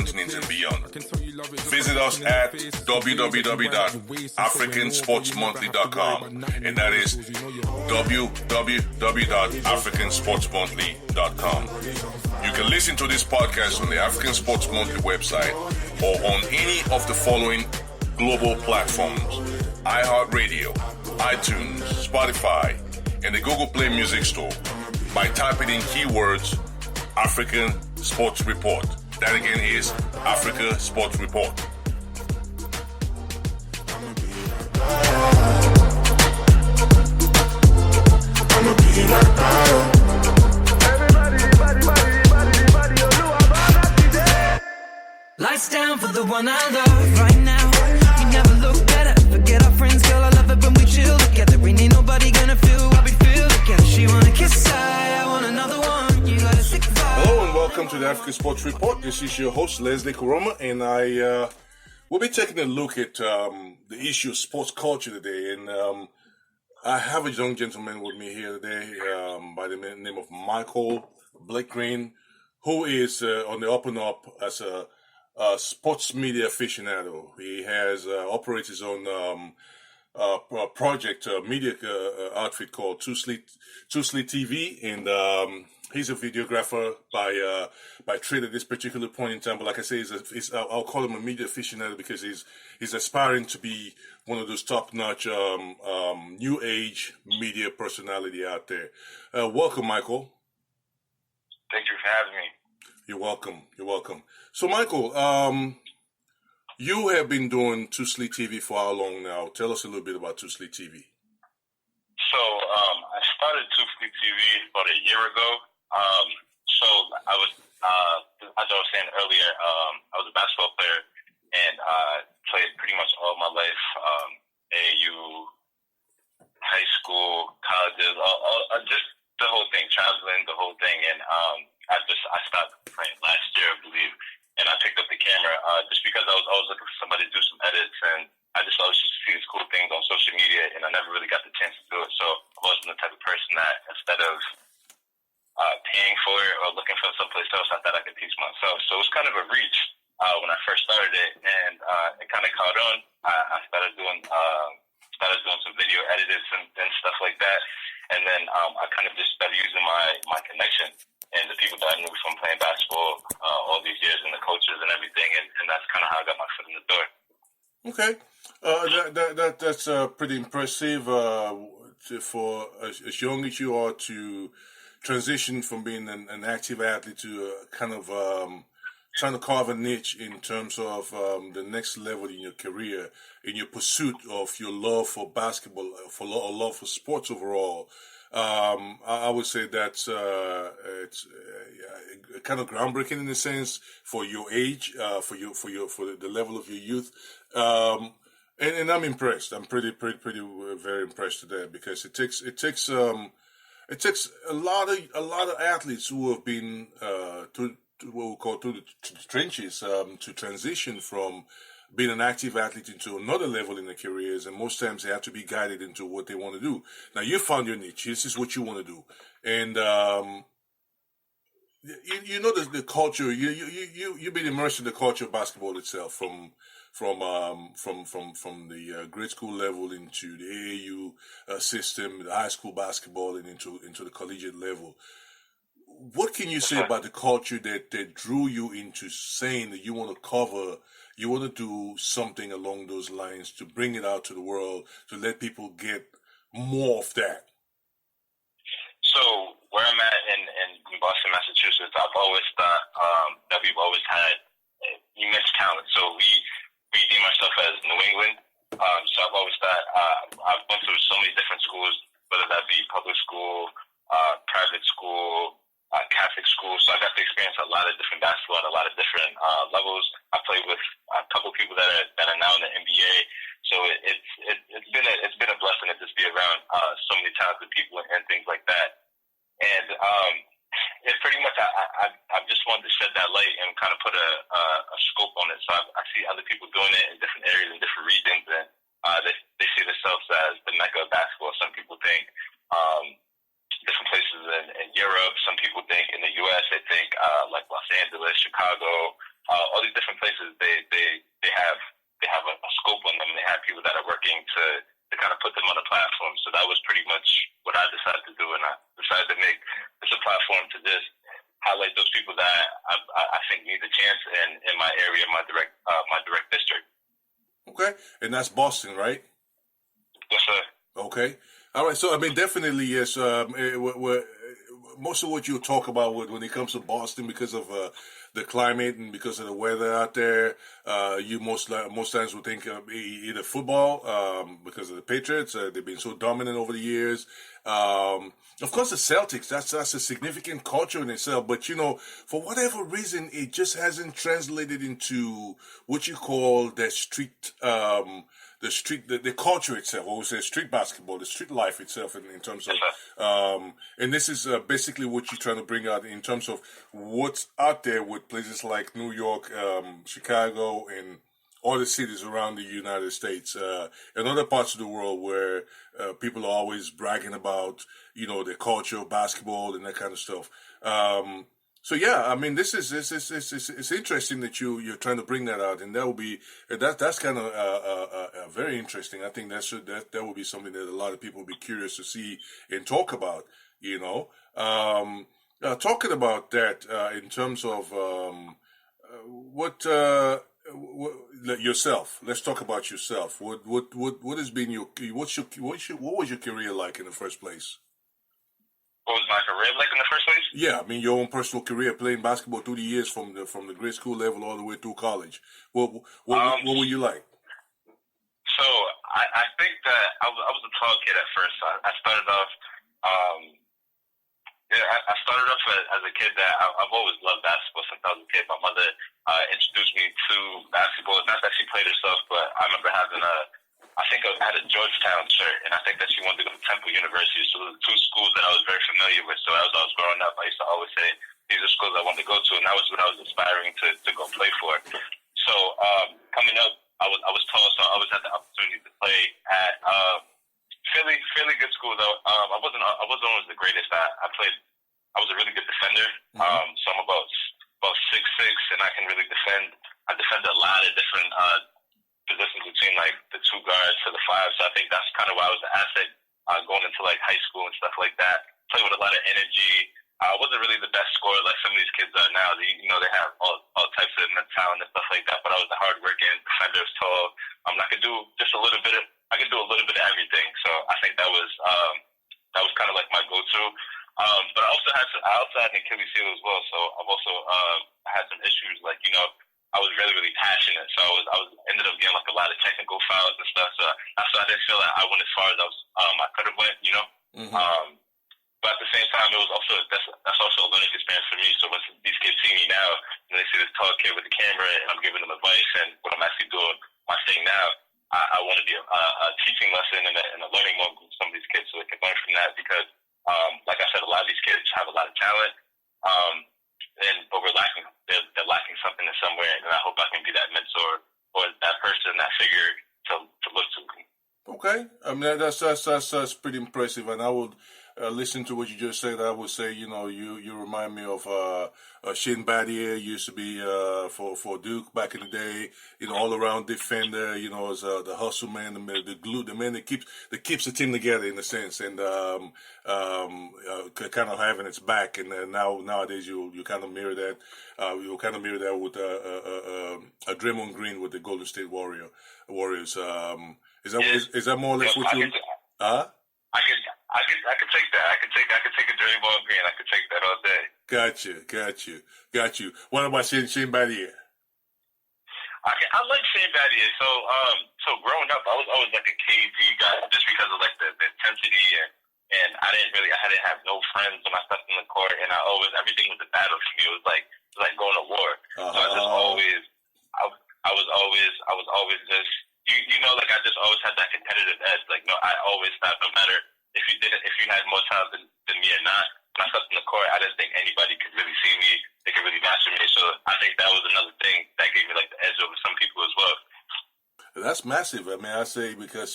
continents and beyond. Visit us at www.africansportsmonthly.com, and that is www.africansportsmonthly.com. You can listen to this podcast on the African Sports Monthly website or on any of the following global platforms: iHeartRadio, iTunes, Spotify, and the Google Play Music Store by typing in keywords African Sports Report. That again is Africa Sports Report. Lights down for the one I love right now. You never look better. Forget our friends, girl. I love it when we chill together. Ain't nobody gonna feel what we feel together. She wanna kiss, I want another one. You got a sick vibe. Hello and welcome to the Africa Sports Report. This is your host Leslie Koroma, and I will be taking a look at the issue of sports culture today. And I have a young gentleman with me here today by the name of Mikol Blake Green, who is on the up and up as a sports media aficionado. He has operates his own project media outfit called 2FLEETV, and he's a videographer by trade at this particular point in time. But like I say, I'll call him a media aficionado because he's aspiring to be one of those top-notch new age media personality out there. Welcome, Mikol. Thank you for having me. You're welcome. You're welcome. So, Mikol, you have been doing 2FLEETV for how long now? Tell us a little bit about 2FLEETV. So, I started 2FLEETV about a year ago. So, I was, as I was saying earlier, I was a basketball player and played pretty much all my life, AAU, high school, colleges, just the whole thing, traveling, the whole thing. And I stopped playing last year, I believe, and I picked up the camera just because I was always looking for somebody to do some edits, and I just always used to see these cool things on social media, and I never really got the chance to do it. So I wasn't the type of person that instead of paying for it or looking for someplace else, I thought I could teach myself. So it was kind of a reach when I first started it, and it kind of caught on. I started doing some video edits and stuff like that, and then I kind of just started using my connection and the people that I knew from playing basketball all these years and the coaches and everything, and that's kind of how I got my foot in the door. Okay, that's pretty impressive for as young as you are to transition from being an active athlete to kind of trying to carve a niche in terms of the next level in your career, in your pursuit of your love for basketball, for love for sports overall. I would say that's it's kind of groundbreaking in a sense for your age, for the level of your youth, and I'm impressed. I'm pretty very impressed today because it takes a lot of athletes who have been to what we call through the trenches to transition from being an active athlete into another level in their careers, and most times they have to be guided into what they want to do. Now, you found your niche. This is what you want to do, and you know the culture. You've been immersed in the culture of basketball itself from the grade school level into the AAU system, the high school basketball, and into the collegiate level. What can you say about the culture that drew you into saying that you want to do something along those lines to bring it out to the world, to let people get more of that? So where I'm at in Boston, Massachusetts, I've always thought that we've always had immense talent. So we deem ourselves as New England. So I've always thought I've went through so many different schools, whether that be public school, private school, Catholic school, so I got to experience a lot of different basketball at a lot of different levels. I played with a couple of people that are now in the NBA, so it's been a blessing to just be around so many talented people and things like that. And it pretty much I just wanted to shed that light and kind of put a scope on it. So I see other people doing it in different areas in different regions, and they see themselves as the mecca of basketball. Some people think different places in Europe. Some people think in the U.S. They think like Los Angeles, Chicago, all these different places, they have a scope on them. They have people that are working to kind of put them on a platform. So that was pretty much what I decided to do, and I decided to make this a platform to just highlight those people that I think need a chance in my area, my direct district. Okay, and that's Boston, right? Yes, sir. Okay. All right. So, I mean, definitely, yes. Most of what you talk about when it comes to Boston, because of the climate and because of the weather out there, you most times would think of either football, because of the Patriots. They've been so dominant over the years. Of course, the Celtics. That's a significant culture in itself. But for whatever reason, it just hasn't translated into what you call the street. The culture itself, or we say street basketball, the street life itself, in terms of, and this is basically what you're trying to bring out in terms of what's out there with places like New York, Chicago, and other cities around the United States, and other parts of the world where people are always bragging about, the culture of basketball and that kind of stuff. So yeah, I mean, it's interesting that you're trying to bring that out, and that's kind of very interesting. I think that will be something that a lot of people will be curious to see and talk about. Talking about that in terms of what yourself. Let's talk about yourself. What has been what was your career like in the first place? What was my career like in the first place? Yeah, I mean your own personal career playing basketball through the years from the grade school level all the way through college. What were you like? So I think that I was a tall kid at first. I started off, I started off as a kid that I've always loved basketball since I was a kid. My mother introduced me to basketball. Not that she played herself, but I remember having I think I had a Georgetown shirt, and I think that she wanted to go to Temple University. So those are two schools that I was very familiar with. So as I was growing up, I used to always say, these are schools I wanted to go to, and that was what I was aspiring to go play for. So coming up, I was tall, so I always had the opportunity to play at fairly good school, though. I wasn't always the greatest. I was a really good defender. So I'm about 6'6", and I can really defend. I defend a lot of different positions between like the two guards to the five. So I think that's kind of why I was an asset going into like high school and stuff like that. Play with a lot of energy. I wasn't really the best scorer like some of these kids are now. They have all types of talent and stuff like that. But I was a hard-working defender, tall. I could do just a little bit of. I could do a little bit of everything. So I think that was kind of like my go-to. But I also had an Achilles heel as well. So I've also had some issues like I was really, really passionate. So I ended up getting like a lot of technical fouls and stuff. So I didn't feel like I went as far as I could have went. But at the same time, it was also that's also a learning experience for me. So when these kids see me now, and they see this tall kid with the camera, and I'm giving them advice, and what I'm actually doing my thing now, I want to be a teaching lesson and a learning moment for some of these kids, so they can learn from that. Because, like I said, a lot of these kids have a lot of talent, but we're lacking. They're lacking something in somewhere, and I hope I can be that mentor or that person, that figure to look to. Okay, I mean that's pretty impressive, and I would listen to what you just said. I would say you remind me of Shane Battier. Used to be for Duke back in the day. All around defender. As the hustle man, the glue, the man that keeps the team together in a sense, and kind of having its back. And nowadays you kind of mirror that. You kind of mirror that with a Draymond Green with the Golden State Warriors. Is that more or less what you? I could take that. I could take a Draymond Green. I could take that all day. Got you. What about Shane Battier? I like Shane Battier. So growing up, I was always like a KD guy, just because of like the intensity and I didn't have no friends when I stepped in the court, and everything was a battle for me. It was like going to war. So I was always just like I just always had that competitive edge. Like I always thought, no matter if you had more talent than me or not, when I stepped in the court, I didn't think anybody could really see me. They could really master me. So I think that was another thing that gave me like the edge over some people as well. That's massive. I mean, I say because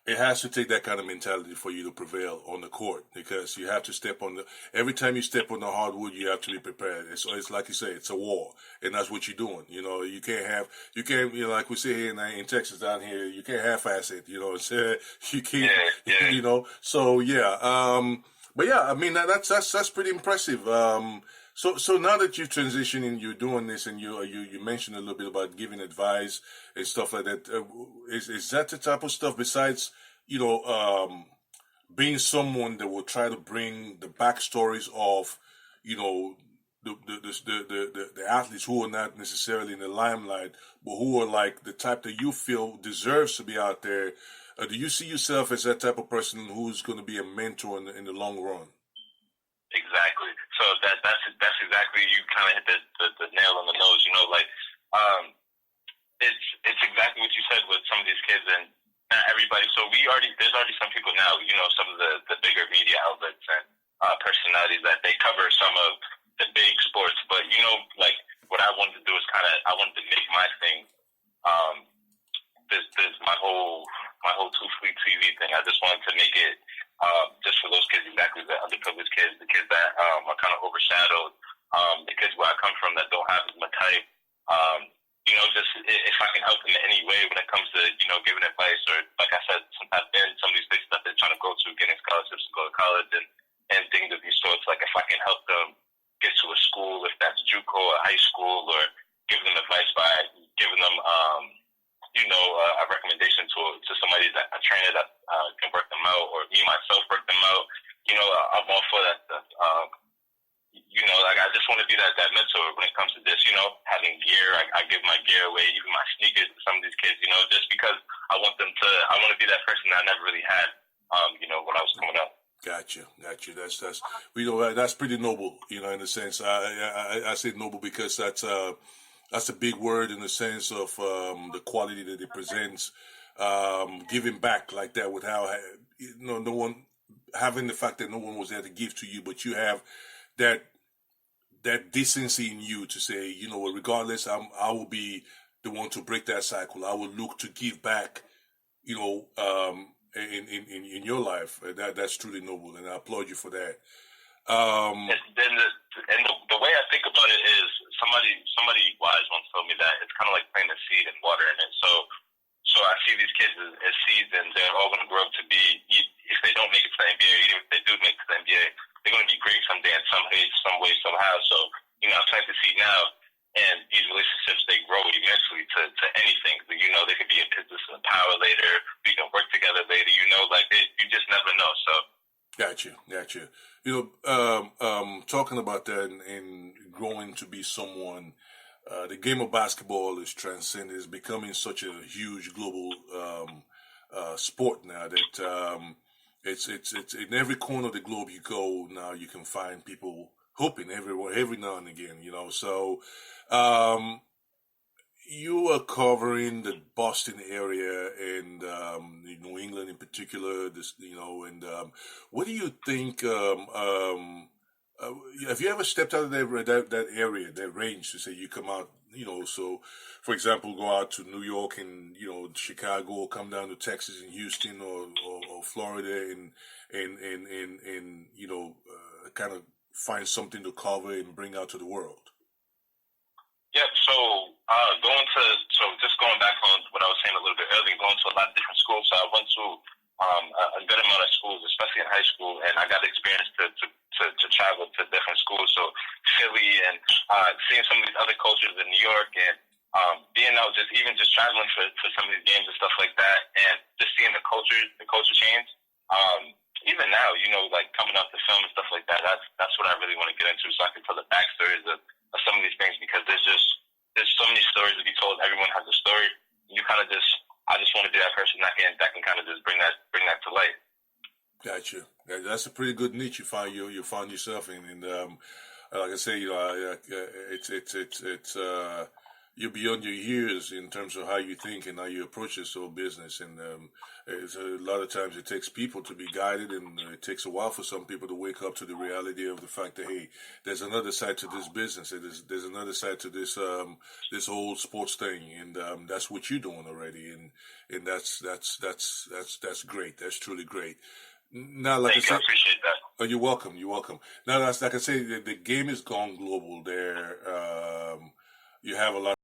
it has to take that kind of mentality for you to prevail on the court, because you have to every time you step on the hardwood, you have to be prepared. It's like you say, it's a war, and that's what you're doing. You can't, like we say here in Texas down here, you can't half-ass it. You can't, so yeah. But yeah, I mean, that's pretty impressive. So now that you've transitioned and you're doing this, and you mentioned a little bit about giving advice and stuff like that, is that the type of stuff, besides being someone that will try to bring the backstories of the athletes who are not necessarily in the limelight, but who are like the type that you feel deserves to be out there? Do you see yourself as that type of person who's going to be a mentor in the long run? Exactly. So that's exactly, you kind of hit the nail on the nose. It's exactly what you said with some of these kids, and not everybody. So there's already some people now. Some of the bigger media outlets and personalities that they cover some of the big sports. But like what I wanted to do is I wanted to make my thing. This my whole 2FLEETV thing. I just wanted to make it just for those kids, exactly, the underprivileged kids, the kids that are kind of overshadowed, the kids where I come from that don't have as much type. Just if I can help them in any way when it comes to giving advice, or like I said, sometimes in some of these places that they're trying to go to, getting scholarships to go to college and things of these sorts. Like if I can help them get to a school, if that's JUCO or high school, or giving them advice by giving them a recommendation to somebody, a trainer that can work them out, or me myself work them out. I'm all for that stuff. Like I just want to be that mentor when it comes to this. Having gear, I give my gear away, even my sneakers to some of these kids. Just because I want to be that person that I never really had. When I was coming up. Gotcha. That's pretty noble. In a sense, I say noble because that's a big word in the sense of the quality that it presents, giving back like that, with how no one, having the fact that no one was there to give to you, but you have that decency in you to say, regardless, I will be the one to break that cycle. I will look to give back, in your life. That's truly noble, and I applaud you for that. The way I think about it is, somebody wise once told me that it's kind of like planting a seed and watering it. So I see these kids as seeds, and they're all going to grow up to be, if they don't make it to the NBA, even if they do make it to the NBA, they're going to be great someday in some way, somehow. So, I plant the seed now, and these relationships, they grow immensely to anything. They could be in business and power later. We can work together later. You just never know. So. Gotcha. Talking about that and growing to be someone, the game of basketball is transcended. It's becoming such a huge global sport now that it's in every corner of the globe you go now. You can find people hooping everywhere, every now and again. So you are covering the Boston area and New England in particular. And what do you think? Have you ever stepped out of that area, that range, to say you come out? So for example, go out to New York and Chicago, or come down to Texas and Houston or Florida and kind of find something to cover and bring out to the world. Yeah, so just going back on what I was saying a little bit earlier, going to a lot of different schools. So I went to a good amount of schools, especially in high school, and I got the experience to travel to different schools. So Philly, and seeing some of these other cultures in New York, and being out, just traveling for some of these games and stuff like that, and just seeing the culture change. Even now, like coming out to film and stuff like that, that's what I really want to get into, so I can tell the backstories of some of these things, because there's so many stories to be told. Everyone has a story. I just want to be that person that can kind of just bring that to light. Gotcha. That's a pretty good niche you find yourself in, and like I say, it's you're beyond your years in terms of how you think and how you approach this whole business. And it's a lot of times it takes people to be guided, and it takes a while for some people to wake up to the reality of the fact that, hey, there's another side to this business. There's another side to this this whole sports thing, and that's what you're doing already, and that's great. That's truly great. Now, like Thank you. I appreciate that. oh, you're welcome. You're welcome. Now, that's like I say, the game has gone global. There, you have a lot